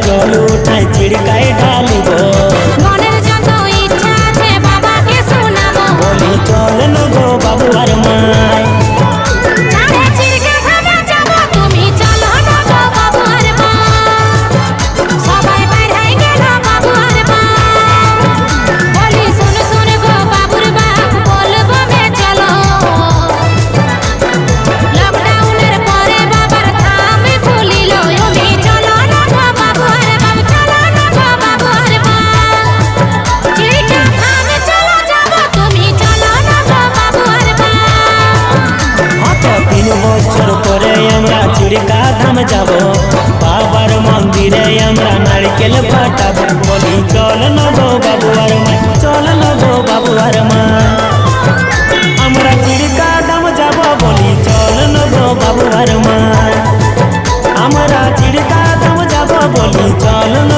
জল উঠাই চিড়কায় ঢালিব মনের যত ইচ্ছা আছে বাবাকে শোনাবো বলি চল না গো বাবু আর মাই চাঁদে চিড়কে ধামে যাবো তুমি চলো না গো বাবু আর মা সবাই বাইরে গেল বাবু আর মা বলি শুন শুন গো বাবুর বাপ বলবো মে চলো লকডাউনের পরে বাবার থাম খুলিল তুমি চলো না গো বাবু আর বাপ চলো না গো বাবু আর মা চিড়কে ধামে চলো যাবো তুমি চলো না গো বাবু আর মা হত 3 বছর পরে আমরা চিড়কা ধাম যাব বাবার মন্দিরে আমরা নারকেল ফাটাবো বলি চল না গো বাবু আর মাই চল না গো বাবু আর মাই আমরা চিড়কা ধাম যাব বলি চল না গো বাবু আর মাই আমরা চিড়কা ধাম যাব বলি চল না